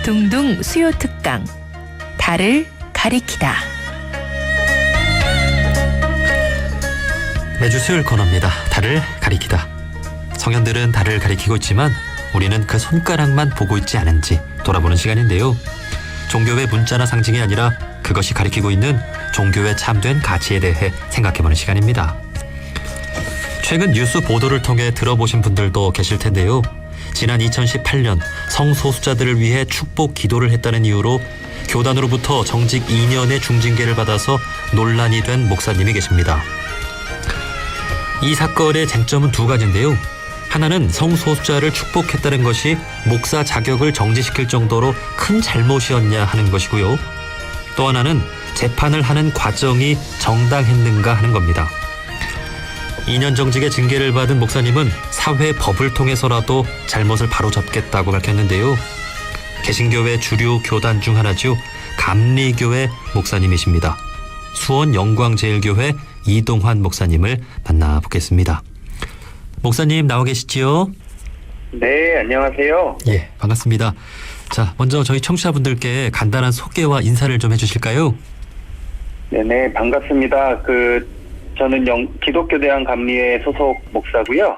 둥둥 수요 특강 달을 가리키다. 매주 수요일 코너입니다. 달을 가리키다. 성현들은 달을 가리키고 있지만 우리는 그 손가락만 보고 있지 않은지 돌아보는 시간인데요. 종교의 문자나 상징이 아니라 그것이 가리키고 있는 종교의 참된 가치에 대해 생각해보는 시간입니다. 최근 뉴스 보도를 통해 들어보신 분들도 계실 텐데요. 지난 2018년 성소수자들을 위해 축복 기도를 했다는 이유로 교단으로부터 정직 2년의 중징계를 받아서 논란이 된 목사님이 계십니다. 이 사건의 쟁점은 두 가지인데요. 하나는 성소수자를 축복했다는 것이 목사 자격을 정지시킬 정도로 큰 잘못이었냐 하는 것이고요. 또 하나는 재판을 하는 과정이 정당했는가 하는 겁니다. 2년 정직의 징계를 받은 목사님은 사회법을 통해서라도 잘못을 바로잡겠다고 밝혔는데요. 개신교회 주류 교단 중 하나죠. 감리교회 목사님이십니다. 수원 영광제일교회 이동환 목사님을 만나보겠습니다. 목사님 나와 계시지요? 네, 안녕하세요. 예, 반갑습니다. 자, 먼저 저희 청취자분들께 간단한 소개와 인사를 좀 해주실까요? 네네, 반갑습니다. 저는 기독교대학 감리회 소속 목사고요.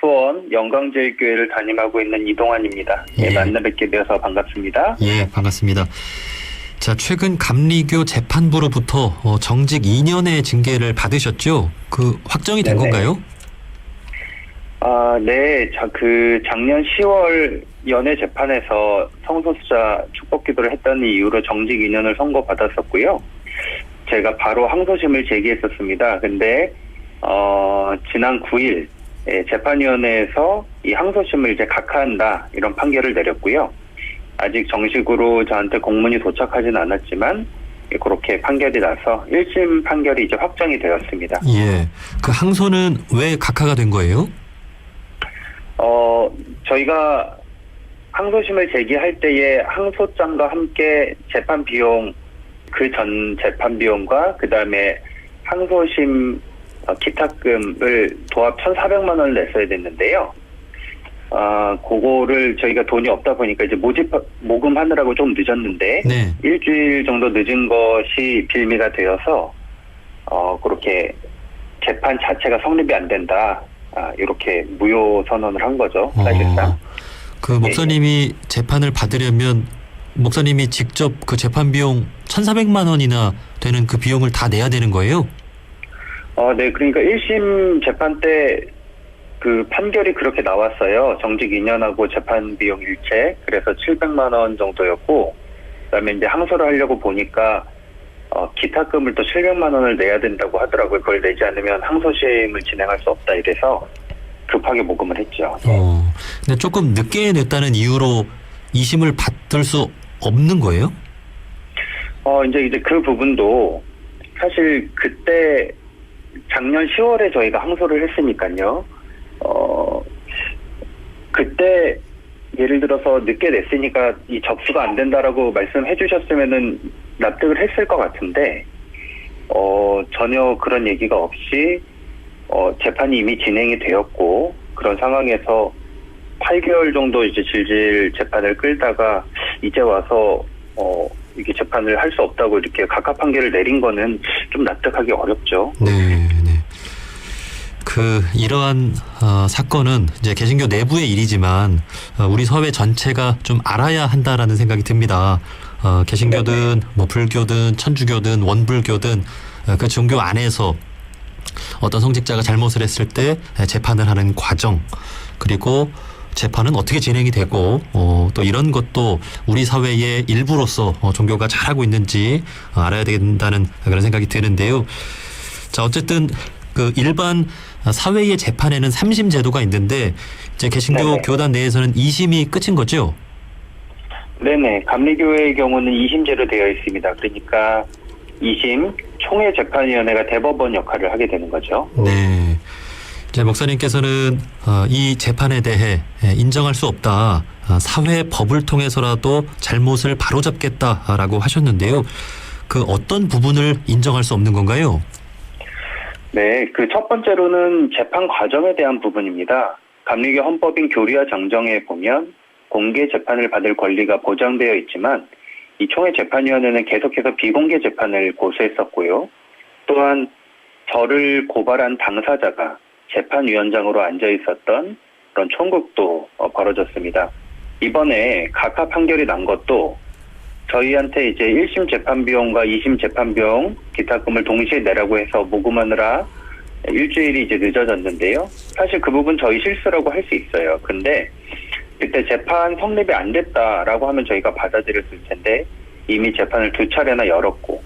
수원 영광제일교회를 담임하고 있는 이동환입니다. 예. 네, 만나 뵙게 되어서 반갑습니다. 예, 반갑습니다. 자, 최근 감리교 재판부로부터 정직 2년의 징계를 받으셨죠? 확정이 된 네네. 건가요? 네. 작년 10월 연회 재판에서 성소수자 축복기도를 했다는 이유로 정직 2년을 선고받았었고요. 제가 바로 항소심을 제기했었습니다. 근데, 지난 9일, 재판위원회에서 이 항소심을 이제 각하한다, 이런 판결을 내렸고요. 아직 정식으로 저한테 공문이 도착하진 않았지만, 그렇게 판결이 나서 1심 판결이 이제 확정이 되었습니다. 예. 그 항소는 왜 각하가 된 거예요? 저희가 항소심을 제기할 때에 항소장과 함께 재판 비용, 그 전 재판 비용과 그 다음에 항소심 기탁금을 도합 1,400만 원을 냈어야 됐는데요. 그거를 저희가 돈이 없다 보니까 이제 모금하느라고 좀 늦었는데, 네. 일주일 정도 늦은 것이 빌미가 되어서, 그렇게 재판 자체가 성립이 안 된다. 이렇게 무효 선언을 한 거죠, 사실상. 그 목사님이 재판을 받으려면 목사님이 직접 그 재판 비용 1,400만 원이나 되는 그 비용을 다 내야 되는 거예요? 네. 그러니까 1심 재판 때 그 판결이 그렇게 나왔어요. 정직 2년하고 재판 비용 일체. 그래서 700만 원 정도였고, 그다음에 이제 항소를 하려고 보니까 기탁금을 또 700만 원을 내야 된다고 하더라고요. 그걸 내지 않으면 항소심을 진행할 수 없다 이래서 급하게 모금을 했죠. 근데 조금 늦게 냈다는 이유로 2심을 받을 수 없는 거예요? 이제 그 부분도 사실 그때 작년 10월에 저희가 항소를 했으니까요. 그때 예를 들어서 늦게 냈으니까 이 접수가 안 된다라고 말씀해 주셨으면은 납득을 했을 것 같은데, 전혀 그런 얘기가 없이, 재판이 이미 진행이 되었고, 그런 상황에서 8개월 정도 이제 질질 재판을 끌다가 이제 와서, 이게 재판을 할 수 없다고 이렇게 각하 판결을 내린 거는 좀 납득하기 어렵죠. 네, 네. 이러한 사건은 이제 개신교 내부의 일이지만 우리 사회 전체가 좀 알아야 한다라는 생각이 듭니다. 개신교든 뭐 불교든 천주교든 원불교든 그 종교 안에서 어떤 성직자가 잘못을 했을 때 재판을 하는 과정, 그리고 재판은 어떻게 진행이 되고 또 이런 것도 우리 사회의 일부로서 종교가 잘하고 있는지 알아야 된다는 그런 생각이 드는데요. 자, 어쨌든 그 일반 사회의 재판에는 3심 제도가 있는데 이제 개신교 네네. 교단 내에서는 2심이 끝인 거죠? 네네. 감리교회의 경우는 2심제로 되어 있습니다. 그러니까 2심 총회재판위원회가 대법원 역할을 하게 되는 거죠. 네. 이제 목사님께서는 이 재판에 대해 인정할 수 없다. 사회법을 통해서라도 잘못을 바로잡겠다라고 하셨는데요. 그 어떤 부분을 인정할 수 없는 건가요? 네, 그 첫 번째로는 재판 과정에 대한 부분입니다. 감리교 헌법인 교리와 정정에 보면 공개 재판을 받을 권리가 보장되어 있지만 이 총회재판위원회는 계속해서 비공개 재판을 고수했었고요. 또한 저를 고발한 당사자가 재판위원장으로 앉아 있었던 그런 총극도 벌어졌습니다. 이번에 각하 판결이 난 것도 저희한테 이제 1심 재판 비용과 2심 재판 비용 기타금을 동시에 내라고 해서 모금하느라 일주일이 이제 늦어졌는데요. 사실 그 부분 저희 실수라고 할 수 있어요. 근데 그때 재판 성립이 안 됐다라고 하면 저희가 받아들였을 텐데 이미 재판을 2차례나 열었고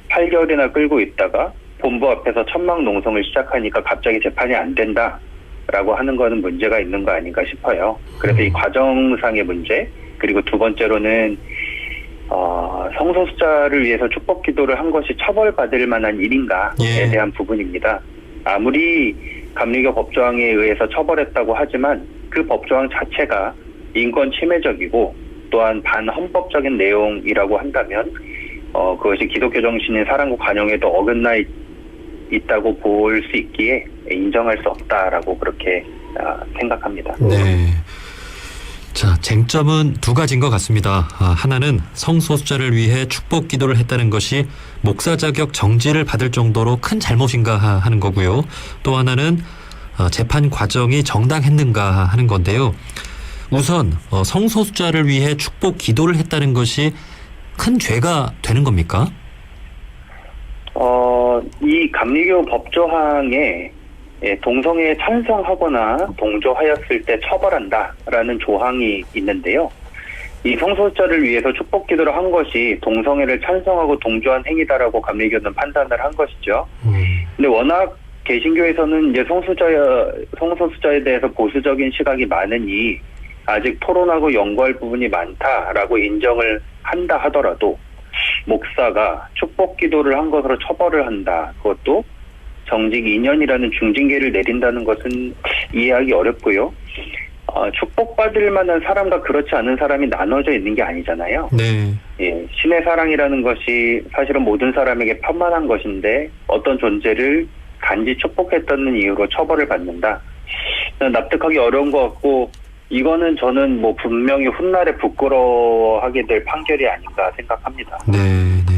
8개월이나 끌고 있다가 본부 앞에서 천막 농성을 시작하니까 갑자기 재판이 안 된다라고 하는 거는 문제가 있는 거 아닌가 싶어요. 그래서 이 과정상의 문제, 그리고 두 번째로는 성소수자를 위해서 축복 기도를 한 것이 처벌받을 만한 일인가에 대한 부분입니다. 아무리 감리교 법조항에 의해서 처벌했다고 하지만 그 법조항 자체가 인권 침해적이고 또한 반헌법적인 내용이라고 한다면 그것이 기독교 정신인 사랑과 관용에도 어긋나 있다고 볼 수 있기에 인정할 수 없다라고 그렇게 생각합니다. 네. 자, 쟁점은 두 가지인 것 같습니다. 하나는 성소수자를 위해 축복 기도를 했다는 것이 목사 자격 정지를 받을 정도로 큰 잘못인가 하는 거고요. 또 하나는 재판 과정이 정당했는가 하는 건데요. 우선 성소수자를 위해 축복 기도를 했다는 것이 큰 죄가 되는 겁니까? 이 감리교 법조항에 동성애에 찬성하거나 동조하였을 때 처벌한다라는 조항이 있는데요. 이 성소수자를 위해서 축복 기도를 한 것이 동성애를 찬성하고 동조한 행위다라고 감리교는 판단을 한 것이죠. 근데 워낙 개신교에서는 이제 성소수자에 대해서 보수적인 시각이 많으니 아직 토론하고 연구할 부분이 많다라고 인정을 한다 하더라도 목사가 축복 기도를 한 것으로 처벌을 한다. 그것도 정직 2년이라는 중징계를 내린다는 것은 이해하기 어렵고요. 축복받을 만한 사람과 그렇지 않은 사람이 나눠져 있는 게 아니잖아요. 네. 예, 신의 사랑이라는 것이 사실은 모든 사람에게 편만한 것인데 어떤 존재를 단지 축복했다는 이유로 처벌을 받는다. 납득하기 어려운 것 같고 이거는 저는 뭐 분명히 훗날에 부끄러워하게 될 판결이 아닌가 생각합니다. 네, 네.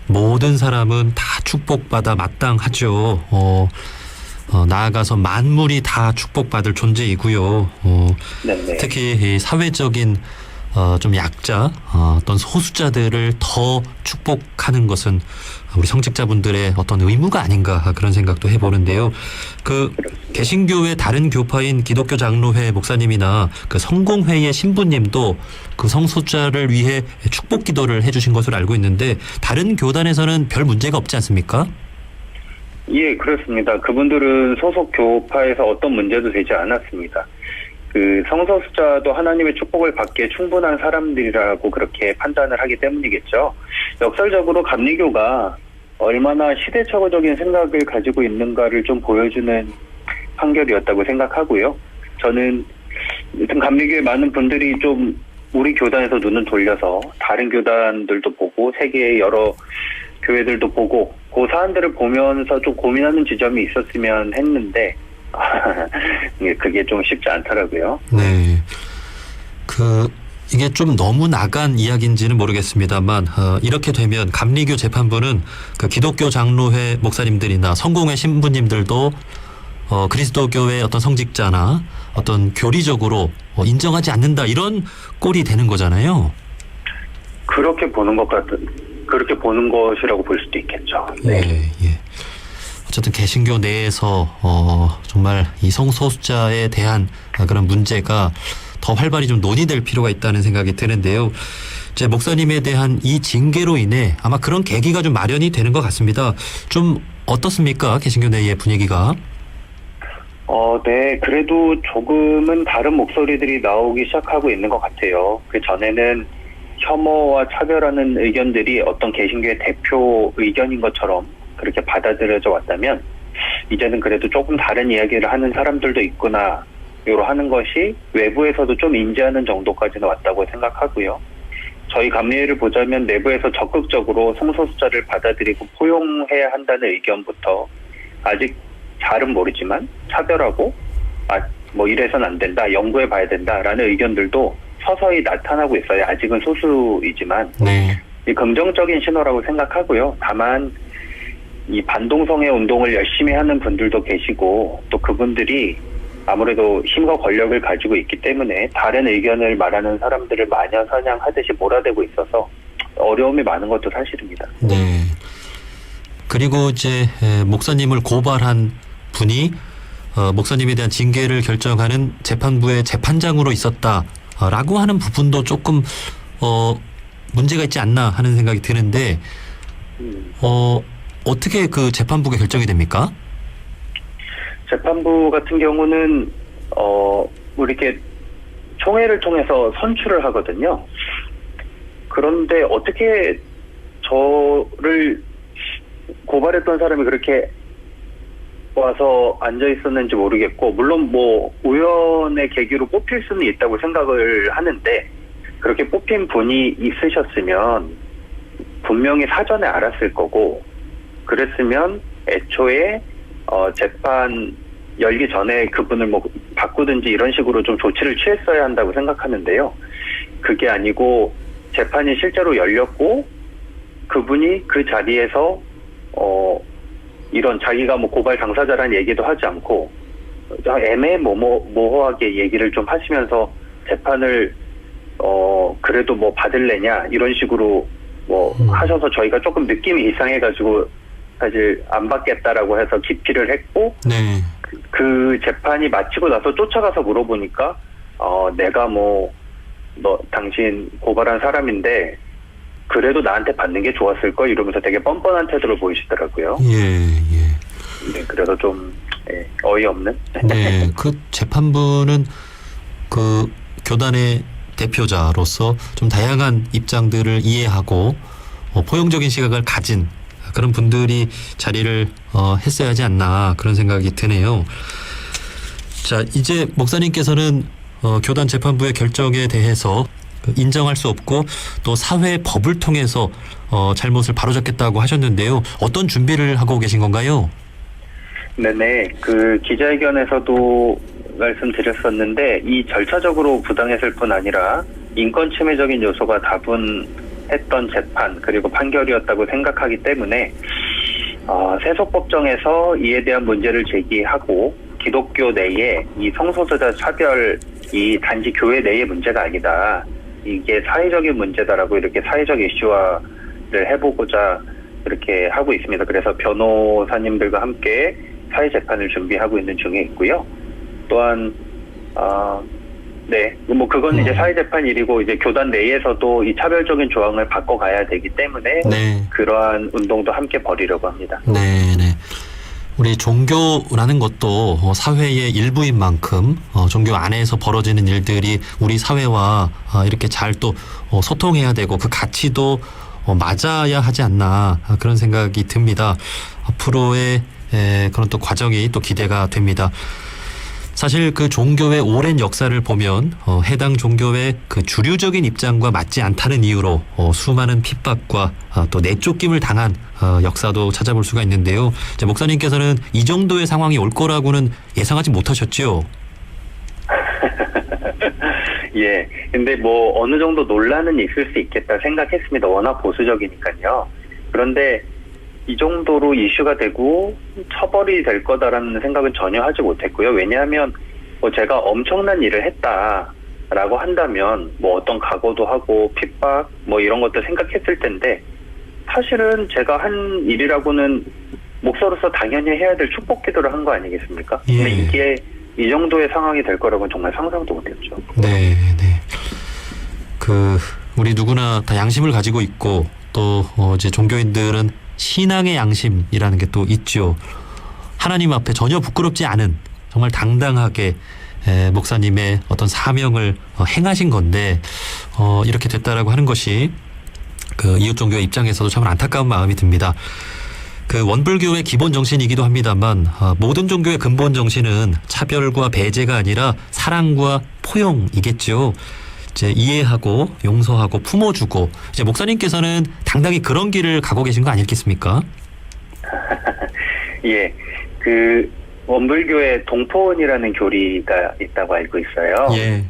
모든 사람은 다 축복받아 마땅하죠. 나아가서 만물이 다 축복받을 존재이고요. 특히 이 사회적인 좀 약자, 어떤 소수자들을 더 축복하는 것은 우리 성직자분들의 어떤 의무가 아닌가 그런 생각도 해보는데요. 그 개신교의 다른 교파인 기독교 장로회 목사님이나 그 성공회의 신부님도 그 성소수자를 위해 축복 기도를 해주신 것으로 알고 있는데 다른 교단에서는 별 문제가 없지 않습니까? 예, 그렇습니다. 그분들은 소속 교파에서 어떤 문제도 되지 않았습니다. 그 성소수자도 하나님의 축복을 받기에 충분한 사람들이라고 그렇게 판단을 하기 때문이겠죠. 역설적으로 감리교가 얼마나 시대착오적인 생각을 가지고 있는가를 좀 보여주는 판결이었다고 생각하고요. 저는 일단 감리교의 많은 분들이 좀 우리 교단에서 눈을 돌려서 다른 교단들도 보고 세계의 여러 교회들도 보고 그 사안들을 보면서 좀 고민하는 지점이 있었으면 했는데 그게 좀 쉽지 않더라고요. 네. 이게 좀 너무 나간 이야기인지는 모르겠습니다만 이렇게 되면 감리교 재판부는 그 기독교 장로회 목사님들이나 성공회 신부님들도 그리스도교의 어떤 성직자나 어떤 교리적으로 인정하지 않는다 이런 꼴이 되는 거잖아요. 그렇게 보는 것이라고 볼 수도 있겠죠. 네. 예. 어쨌든 개신교 내에서 정말 이 성소수자에 대한 그런 문제가 더 활발히 좀 논의될 필요가 있다는 생각이 드는데요. 이제 목사님에 대한 이 징계로 인해 아마 그런 계기가 좀 마련이 되는 것 같습니다. 좀 어떻습니까? 개신교 내의 분위기가? 네. 그래도 조금은 다른 목소리들이 나오기 시작하고 있는 것 같아요. 그 전에는 혐오와 차별하는 의견들이 어떤 개신교의 대표 의견인 것처럼 그렇게 받아들여져 왔다면 이제는 그래도 조금 다른 이야기를 하는 사람들도 있구나 요로 하는 것이 외부에서도 좀 인지하는 정도까지는 왔다고 생각하고요. 저희 감리회를 보자면 내부에서 적극적으로 성소수자를 받아들이고 포용해야 한다는 의견부터 아직 잘은 모르지만 차별하고 뭐 이래선 안 된다, 연구해 봐야 된다라는 의견들도 서서히 나타나고 있어요. 아직은 소수이지만 네. 이 긍정적인 신호라고 생각하고요. 다만 이 반동성애 운동을 열심히 하는 분들도 계시고 또 그분들이 아무래도 힘과 권력을 가지고 있기 때문에 다른 의견을 말하는 사람들을 마녀 사냥하듯이 몰아대고 있어서 어려움이 많은 것도 사실입니다. 네. 그리고 이제 목사님을 고발한 분이 목사님에 대한 징계를 결정하는 재판부의 재판장으로 있었다라고 하는 부분도 조금 문제가 있지 않나 하는 생각이 드는데 어떻게 그 재판부가 결정이 됩니까? 재판부 같은 경우는 이렇게 총회를 통해서 선출을 하거든요. 그런데 어떻게 저를 고발했던 사람이 그렇게 와서 앉아 있었는지 모르겠고, 물론 뭐 우연의 계기로 뽑힐 수는 있다고 생각을 하는데, 그렇게 뽑힌 분이 있으셨으면 분명히 사전에 알았을 거고, 그랬으면 애초에 재판 열기 전에 그분을 뭐 바꾸든지 이런 식으로 좀 조치를 취했어야 한다고 생각하는데요. 그게 아니고 재판이 실제로 열렸고 그분이 그 자리에서 이런 자기가 뭐 고발 당사자라는 얘기도 하지 않고 애매모호하게 얘기를 좀 하시면서 재판을 그래도 뭐 받을래냐 이런 식으로 뭐 하셔서 저희가 조금 느낌이 이상해가지고 사실 안 받겠다라고 해서 기피를 했고, 네. 그 재판이 마치고 나서 쫓아가서 물어보니까 내가 뭐 너 당신 고발한 사람인데 그래도 나한테 받는 게 좋았을 걸 이러면서 되게 뻔뻔한 태도를 보이시더라고요. 예. 네, 그래서 좀 어이없는. 네. 그 재판부는 그 교단의 대표자로서 좀 다양한 입장들을 이해하고 포용적인 시각을 가진 그런 분들이 자리를 했어야 하지 않나 그런 생각이 드네요. 자, 이제 목사님께서는 교단 재판부의 결정에 대해서 인정할 수 없고 또 사회 법을 통해서 잘못을 바로잡겠다고 하셨는데요. 어떤 준비를 하고 계신 건가요? 네네. 그 기자회견에서도 말씀드렸었는데 이 절차적으로 부당했을 뿐 아니라 인권 침해적인 요소가 다분했던 재판 그리고 판결이었다고 생각하기 때문에 세속법정에서 이에 대한 문제를 제기하고 기독교 내에 이 성소수자 차별이 단지 교회 내의 문제가 아니다. 이게 사회적인 문제다라고 이렇게 사회적 이슈화를 해보고자 이렇게 하고 있습니다. 그래서 변호사님들과 함께 사회재판을 준비하고 있는 중에 있고요. 또한 네, 뭐 그건 이제 사회재판 일이고 이제 교단 내에서도 이 차별적인 조항을 바꿔가야 되기 때문에 네. 그러한 운동도 함께 벌이려고 합니다. 네, 네. 우리 종교라는 것도 사회의 일부인 만큼 종교 안에서 벌어지는 일들이 우리 사회와 이렇게 잘 또 소통해야 되고 그 가치도 맞아야 하지 않나 그런 생각이 듭니다. 앞으로의 그런 또 과정이 또 기대가 됩니다. 사실 그 종교의 오랜 역사를 보면 해당 종교의 그 주류적인 입장과 맞지 않다는 이유로 수많은 핍박과 또 내쫓김을 당한 역사도 찾아볼 수가 있는데요. 이제 목사님께서는 이 정도의 상황이 올 거라고는 예상하지 못하셨죠? 예. 근데 뭐 어느 정도 논란은 있을 수 있겠다 생각했습니다. 워낙 보수적이니까요. 그런데 이 정도로 이슈가 되고 처벌이 될 거다라는 생각은 전혀 하지 못했고요. 왜냐하면 뭐 제가 엄청난 일을 했다라고 한다면 뭐 어떤 각오도 하고 핍박 뭐 이런 것도 생각했을 텐데 사실은 제가 한 일이라고는 목사로서 당연히 해야 될 축복 기도를 한 거 아니겠습니까? 예. 근데 이게 이 정도의 상황이 될 거라고는 정말 상상도 못했죠. 네, 네. 우리 누구나 다 양심을 가지고 있고 또 이제 종교인들은 신앙의 양심이라는 게 또 있죠. 하나님 앞에 전혀 부끄럽지 않은 정말 당당하게 목사님의 어떤 사명을 행하신 건데 이렇게 됐다라고 하는 것이 그 이웃 종교의 입장에서도 참 안타까운 마음이 듭니다. 그 원불교의 기본 정신이기도 합니다만 모든 종교의 근본 정신은 차별과 배제가 아니라 사랑과 포용이겠죠. 이제 이해하고 용서하고 품어주고 이제 목사님께서는 당당히 그런 길을 가고 계신 거 아니겠습니까? 예, 그 원불교에 동포원이라는 교리가 있다고 알고 있어요. 예.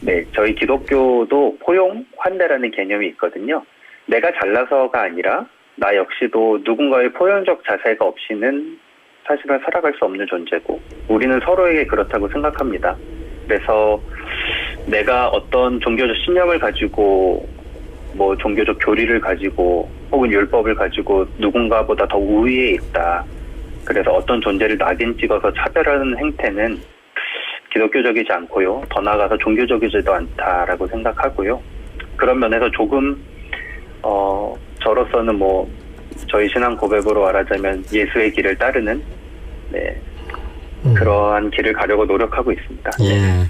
네, 저희 기독교도 포용, 환대라는 개념이 있거든요. 내가 잘나서가 아니라 나 역시도 누군가의 포용적 자세가 없이는 사실은 살아갈 수 없는 존재고 우리는 서로에게 그렇다고 생각합니다. 그래서 내가 어떤 종교적 신념을 가지고 뭐 종교적 교리를 가지고 혹은 율법을 가지고 누군가보다 더 우위에 있다. 그래서 어떤 존재를 낙인 찍어서 차별하는 행태는 기독교적이지 않고요. 더 나아가서 종교적이지도 않다라고 생각하고요. 그런 면에서 조금 저로서는 뭐 저희 신앙 고백으로 말하자면 예수의 길을 따르는 네, 그러한 길을 가려고 노력하고 있습니다. 예.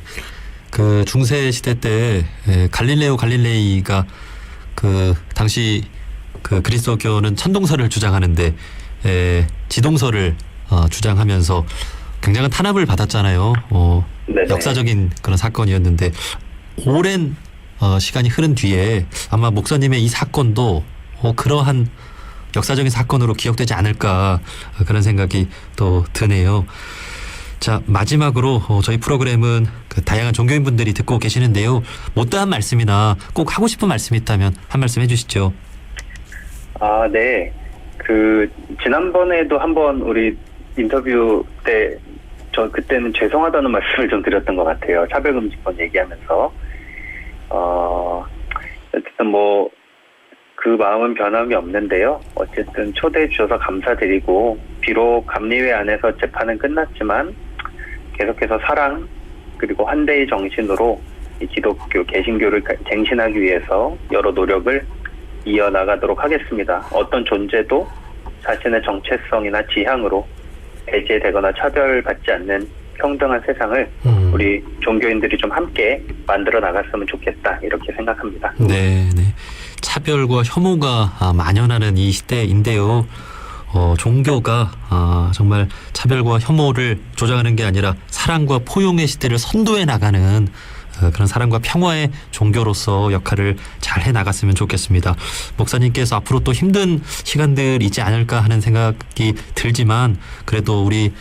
그 중세 시대 때 갈릴레오 갈릴레이가 그 당시 그 그리스도교는 천동설을 주장하는데 지동설을 주장하면서 굉장한 탄압을 받았잖아요. 역사적인 그런 사건이었는데 오랜 시간이 흐른 뒤에 아마 목사님의 이 사건도 그러한 역사적인 사건으로 기억되지 않을까 그런 생각이 또 드네요. 자, 마지막으로 저희 프로그램은 그 다양한 종교인분들이 듣고 계시는데요. 못다한 말씀이나 꼭 하고 싶은 말씀이 있다면 한 말씀 해주시죠. 아, 네. 그 지난번에도 한번 우리 인터뷰 때 저 그때는 죄송하다는 말씀을 좀 드렸던 것 같아요. 차별금지법 얘기하면서 어쨌든 뭐 그 마음은 변함이 없는데요. 어쨌든 초대해 주셔서 감사드리고 비록 감리회 안에서 재판은 끝났지만 계속해서 사랑 그리고 환대의 정신으로 이 기독교 개신교를 갱신하기 위해서 여러 노력을 이어나가도록 하겠습니다. 어떤 존재도 자신의 정체성이나 지향으로 배제되거나 차별받지 않는 평등한 세상을 우리 종교인들이 좀 함께 만들어 나갔으면 좋겠다 이렇게 생각합니다. 네, 네. 차별과 혐오가 만연하는 이 시대인데요. 종교가 정말 차별과 혐오를 조장하는 게 아니라 사랑과 포용의 시대를 선도해 나가는 그런 사랑과 평화의 종교로서 역할을 잘 해나갔으면 좋겠습니다. 목사님께서 앞으로 또 힘든 시간들이지 않을까 하는 생각이 들지만 그래도 우리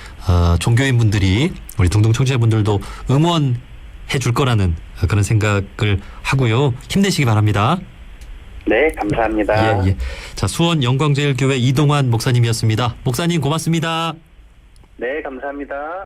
종교인분들이 우리 둥둥 청취자분들도 응원해 줄 거라는 그런 생각을 하고요. 힘내시기 바랍니다. 네, 감사합니다. 예. 자, 수원 영광제일교회 이동환 목사님이었습니다. 목사님 고맙습니다. 네, 감사합니다.